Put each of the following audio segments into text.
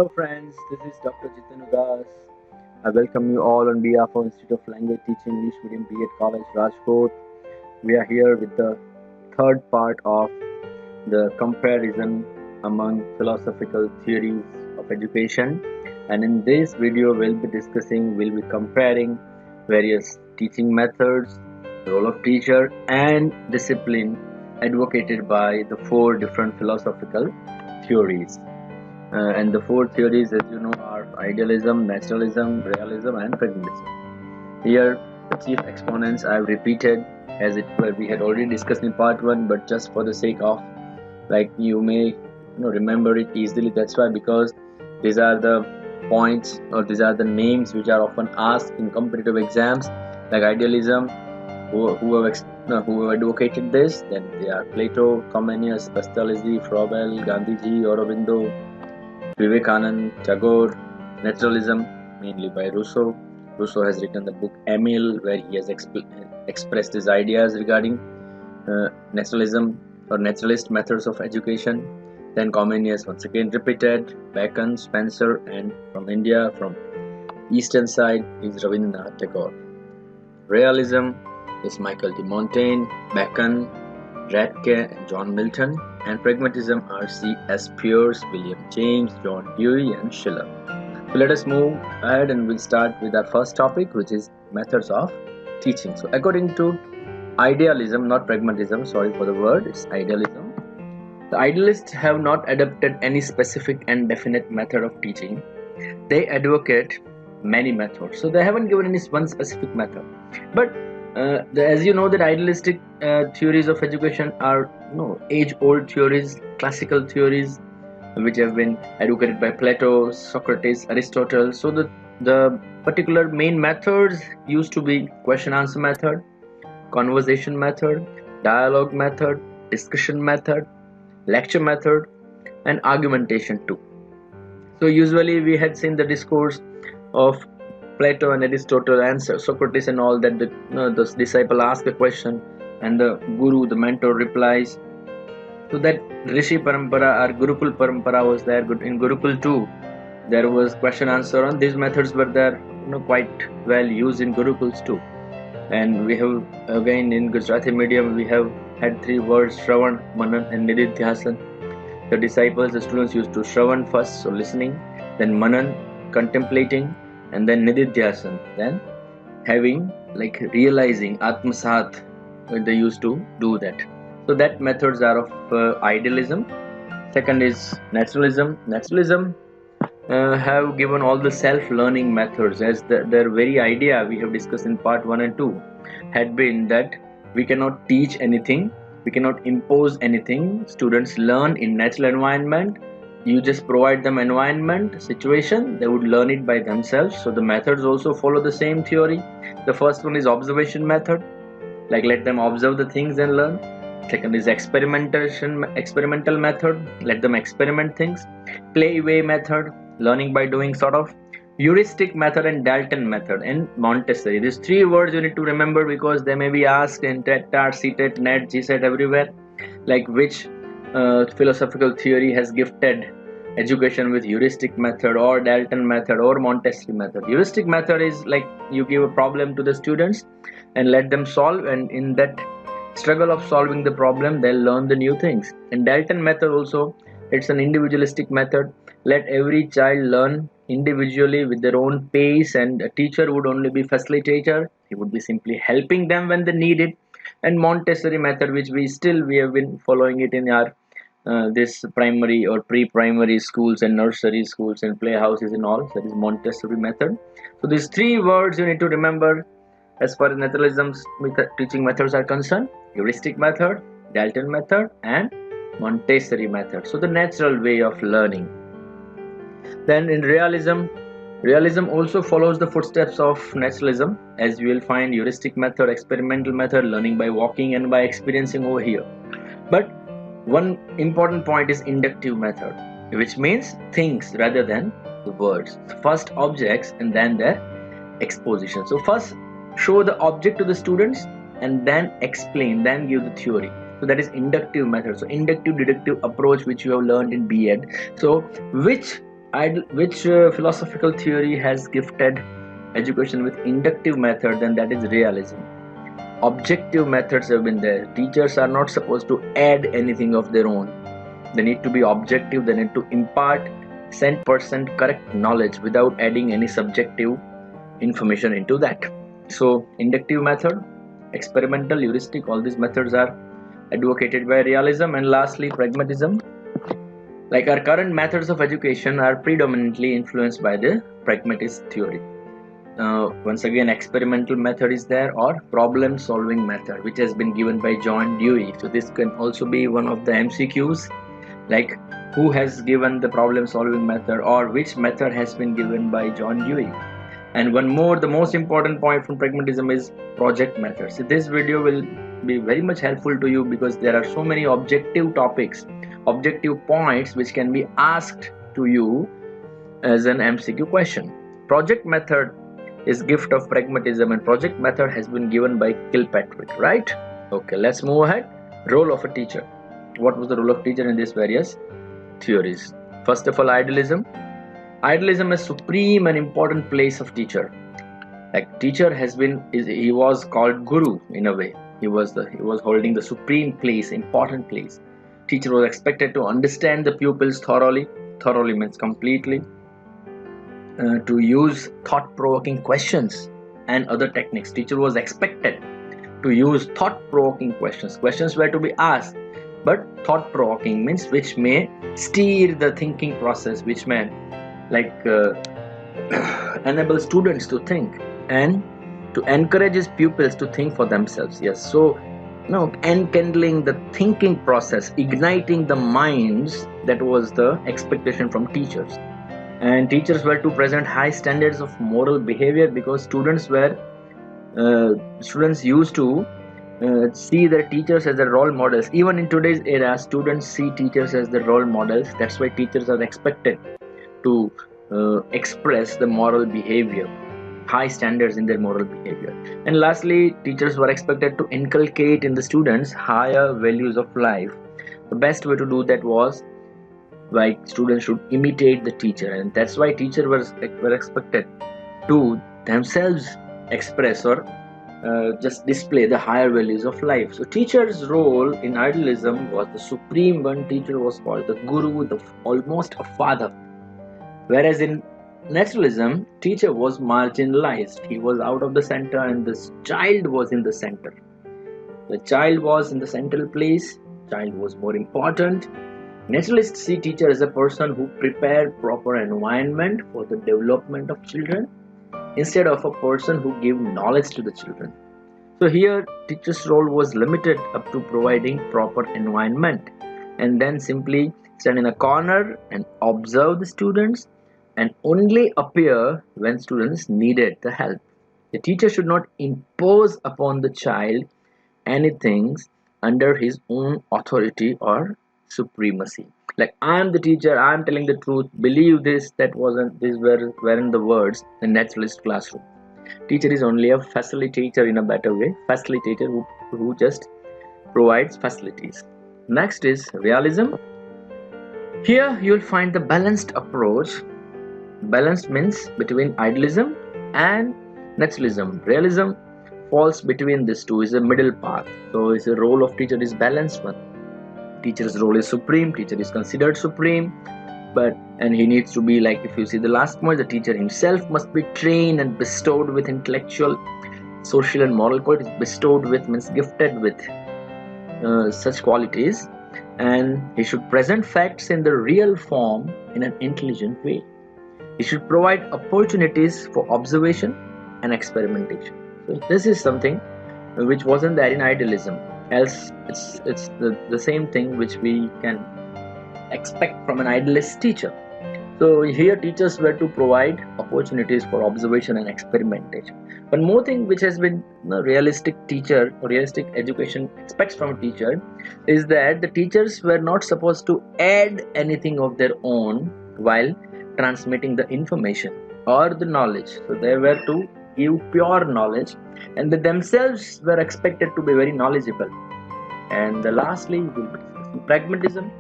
Hello friends, this is Dr. Jiten Udhas. I welcome you all on behalf of Institute of Language Teaching English Medium B.Ed College, Rajkot. We are here with the third part of the comparison among philosophical theories of education. And in this video, we'll be comparing various teaching methods, the role of teacher, and discipline advocated by the four different philosophical theories. And the four theories, as you know, are idealism, naturalism, realism, and pragmatism. Here, the chief exponents I have repeated as we had already discussed in part 1, but just for the sake of, like, you may remember it easily. That's why, because these are the points, or these are the names which are often asked in competitive exams, like idealism. Who have advocated this? Then they are Plato, Comenius, Pestalozzi, Froebel, Gandhiji, Aurobindo, Vivekanand, Tagore. Naturalism, mainly by Rousseau. Rousseau has written the book Emile, where he has expressed his ideas regarding naturalism or naturalist methods of education. Then Comenius once again repeated, Bacon, Spencer, and from India, from eastern side, is Rabindranath Tagore. Realism is Michael de Montaigne, Bacon, Radke, and John Milton. And pragmatism are C.S. Peirce, William James, John Dewey, and Schiller. So let us move ahead, and we'll start with our first topic, which is methods of teaching. So according to idealism, not pragmatism, sorry for the word, it's idealism. The idealists have not adopted any specific and definite method of teaching. They advocate many methods. So they haven't given any one specific method. But as you know, that idealistic theories of education are age-old theories, classical theories, which have been advocated by Plato, Socrates, Aristotle. So the particular main methods used to be question-answer method, conversation method, dialogue method, discussion method, lecture method, and argumentation too. So usually we had seen the discourse of Plato and Aristotle and Socrates and all, that the disciple asks a question and the guru, the mentor, replies. So that Rishi Parampara or Gurukul Parampara was there. In Gurukul too, there was question answer on these methods were there, quite well used in Gurukuls too. And we have again in Gujarati medium we have had three words: Shravan, Manan, and Nididhyasan. The disciples, the students used to Shravan first, so listening, then Manan, contemplating, and then Nididhyasan, then having, like, realizing, Atmasat, they used to do that. So that methods are of idealism. Second is naturalism. Naturalism have given all the self-learning methods, as their very idea we have discussed in part 1 and 2 had been that we cannot teach anything, we cannot impose anything. Students learn in natural environment. You just provide them environment, situation, they would learn it by themselves. So the methods also follow the same theory. The first one is observation method, like let them observe the things and learn. Second is experimental method, let them experiment things. Play way method, learning by doing sort of. Heuristic method and Dalton method, and Montessori. These three words you need to remember, because they may be asked in TET, CTET, NET, GSET, everywhere, like which philosophical theory has gifted education with heuristic method or Dalton method or Montessori method. Heuristic method is like you give a problem to the students and let them solve, and in that struggle of solving the problem they'll learn the new things. And Dalton method also, it's an individualistic method. Let every child learn individually with their own pace, and a teacher would only be facilitator. He would be simply helping them when they need it. And Montessori method, which we have been following it in our this primary or pre-primary schools and nursery schools and playhouses and all. That is Montessori method. So these three words you need to remember as far as naturalism's teaching methods are concerned: heuristic method, Dalton method, and Montessori method. So the natural way of learning. Then in realism also follows the footsteps of naturalism, as you will find heuristic method, experimental method, learning by walking and by experiencing over here. But one important point is inductive method, which means things rather than the words. First objects and then their exposition. So first show the object to the students and then explain, then give the theory. So that is inductive method. So inductive deductive approach, which you have learned in B.Ed. So which Which philosophical theory has gifted education with inductive method, and that is realism. Objective methods have been there. Teachers are not supposed to add anything of their own. They need to be objective. They need to impart 100% correct knowledge without adding any subjective information into that. So inductive method, experimental, heuristic, all these methods are advocated by realism. And lastly, pragmatism. Like our current methods of education are predominantly influenced by the pragmatist theory. Once again, experimental method is there, or problem solving method, which has been given by John Dewey. So this can also be one of the MCQs, like who has given the problem solving method, or which method has been given by John Dewey. And one more, the most important point from pragmatism is project method. So this video will be very much helpful to you, because there are so many objective topics, objective points which can be asked to you as an MCQ question. Project method is gift of pragmatism, and project method has been given by Kilpatrick, right? Okay, let's move ahead. Role of a teacher. What was the role of teacher in these various theories? First of all, idealism. Idealism is supreme and important place of teacher. Like teacher he was called guru in a way. He was holding the supreme place, important place. Teacher was expected to understand the pupils thoroughly. Thoroughly means completely. To use thought-provoking questions and other techniques. Teacher was expected to use thought-provoking questions. Questions were to be asked, but thought-provoking means which may steer the thinking process, which may enable students to think and to encourage his pupils to think for themselves. Yes, so enkindling the thinking process, igniting the minds, that was the expectation from teachers. And teachers were to present high standards of moral behavior, because students used to see their teachers as their role models. Even in today's era, students see teachers as their role models. That's why teachers are expected to express the moral behavior, high standards in their moral behavior. And lastly, teachers were expected to inculcate in the students higher values of life. The best way to do that was like students should imitate the teacher, and that's why teachers were expected to themselves express or just display the higher values of life. So teacher's role in idealism was the supreme one. Teacher was called the guru, almost a father. Whereas in naturalism, teacher was marginalized. He was out of the center, and this child was in the center. The child was in the central place. Child was more important. Naturalists see teacher as a person who prepared proper environment for the development of children, instead of a person who gave knowledge to the children. So here teacher's role was limited up to providing proper environment, and then simply stand in a corner and observe the students, and only appear when students needed the help. The teacher should not impose upon the child anything under his own authority or supremacy. Like, I am the teacher, I am telling the truth, believe this. These weren't the words in naturalist classroom. Teacher is only a facilitator in a better way. Facilitator who just provides facilities. Next is realism. Here you will find the balanced approach. Balanced means between idealism and naturalism. Realism falls between these two, is a middle path. So the role of teacher is balanced one. Teacher's role is supreme. Teacher is considered supreme, and he needs to be, like, if you see the last point, the teacher himself must be trained and bestowed with intellectual, social and moral qualities. Bestowed with means gifted with such qualities, and he should present facts in the real form in an intelligent way. He should provide opportunities for observation and experimentation. So this is something which wasn't there in idealism. Else it's the same thing which we can expect from an idealist teacher. So here teachers were to provide opportunities for observation and experimentation. One more thing which has been realistic teacher or realistic education expects from a teacher is that the teachers were not supposed to add anything of their own while transmitting the information or the knowledge. So they were to give pure knowledge, and they themselves were expected to be very knowledgeable. And lastly will be pragmatism.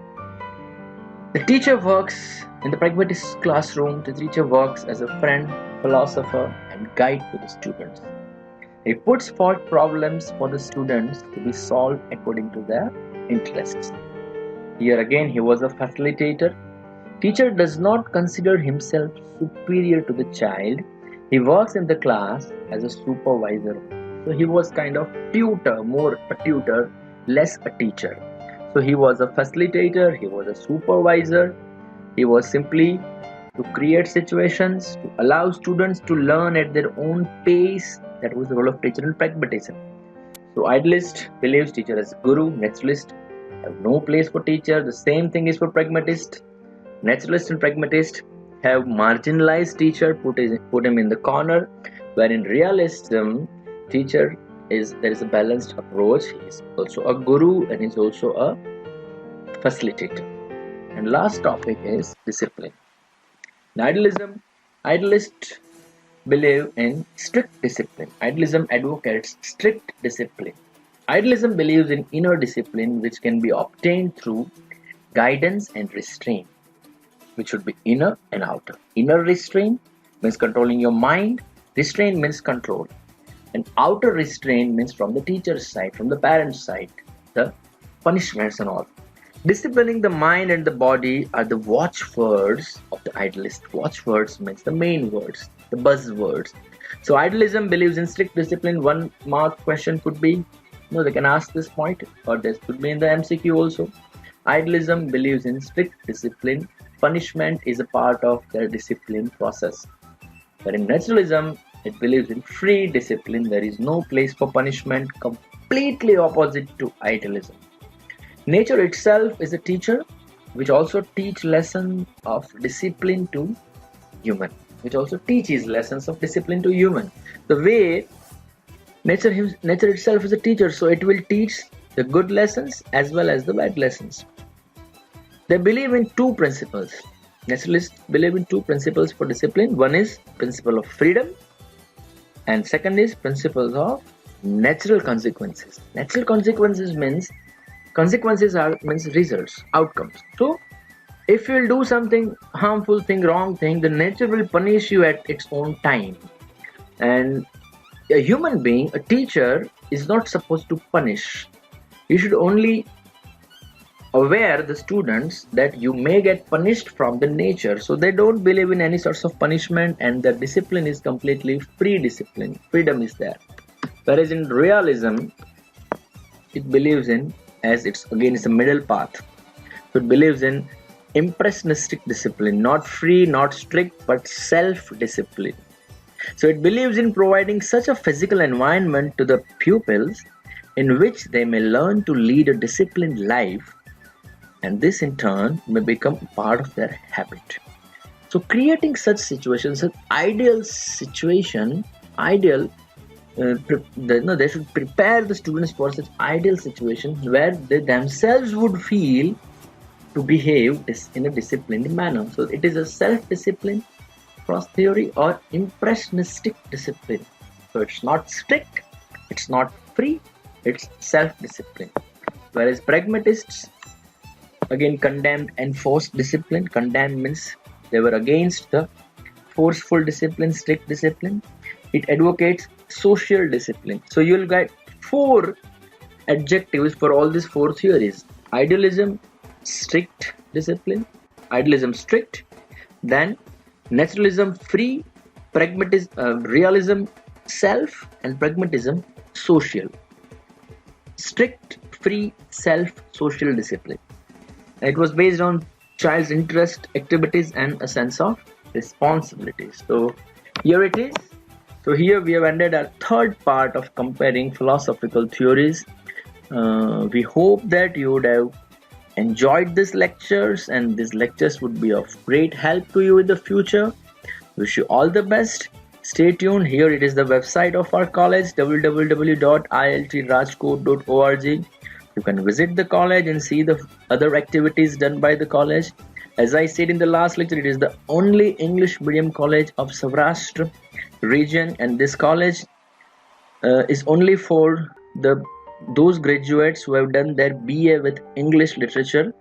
The teacher works in the pragmatist classroom. The teacher works as a friend, philosopher, and guide to the students. He puts forth problems for the students to be solved according to their interests. Here again, he was a facilitator. Teacher does not consider himself superior to the child. He works in the class as a supervisor. So he was kind of tutor, more a tutor, less a teacher. So he was a facilitator, he was a supervisor. He was simply to create situations, to allow students to learn at their own pace. That was the role of teacher in pragmatism. So idealist believes teacher as guru, naturalist have no place for teacher. The same thing is for pragmatist. Naturalist and pragmatist have marginalized teacher, put him in the corner, where in realism, teacher there is a balanced approach. He is also a guru and is also a facilitator. And last topic is discipline. In idealists believe in strict discipline. Idealism advocates strict discipline. Idealism believes in inner discipline which can be obtained through guidance and restraint, which should be inner and outer. Inner restraint means controlling your mind. Restraint means control. And outer restraint means from the teacher's side, from the parent's side, the punishments and all. Disciplining the mind and the body are the watchwords of the idealist. Watchwords means the main words, the buzzwords. So idealism believes in strict discipline. One mark question could be, they can ask this point, or this could be in the MCQ also. Idealism believes in strict discipline. Punishment is a part of their discipline process. But in naturalism, it believes in free discipline. There is no place for punishment, completely opposite to idealism. Nature itself is a teacher which also teaches lessons of discipline to human, which also teaches lessons of discipline to human. The way nature itself is a teacher, so it will teach the good lessons as well as the bad lessons. They believe in two principles. Naturalists believe in two principles for discipline. One is principle of freedom, and second is principles of natural consequences. Natural consequences means results, outcomes. So if you will do something harmful thing, wrong thing, the nature will punish you at its own time. And a human being, a teacher, is not supposed to punish. You should only aware the students that you may get punished from the nature. So they don't believe in any sorts of punishment, and the discipline is completely free discipline. Freedom is there. Whereas in realism, it believes in, as it's a middle path. So it believes in impressionistic discipline, not free, not strict, but self-discipline. So it believes in providing such a physical environment to the pupils in which they may learn to lead a disciplined life, and this in turn may become part of their habit. So creating such situations, an ideal situation, they should prepare the students for such ideal situations where they themselves would feel to behave in a disciplined manner. So it is a self-discipline cross theory or impressionistic discipline. So it's not strict, it's not free, it's self-discipline. Whereas pragmatists again condemned enforced discipline. Condemned means they were against the forceful discipline, strict discipline. It advocates social discipline. So you'll get 4 adjectives for all these 4 theories. Idealism, strict discipline. Idealism, strict. Then naturalism, free. Pragmatism, realism, self. And pragmatism, social. Strict, free, self, social discipline. It was based on child's interest, activities, and a sense of responsibility. So here it is. So here we have ended our third part of comparing philosophical theories. We hope that you would have enjoyed these lectures, and these lectures would be of great help to you in the future. Wish you all the best. Stay tuned. Here it is the website of our college, www.iltrajkot.org. You can visit the college and see the other activities done by the college. As I said in the last lecture, it is the only English medium college of Saurashtra region, and this college is only for those graduates who have done their BA with English literature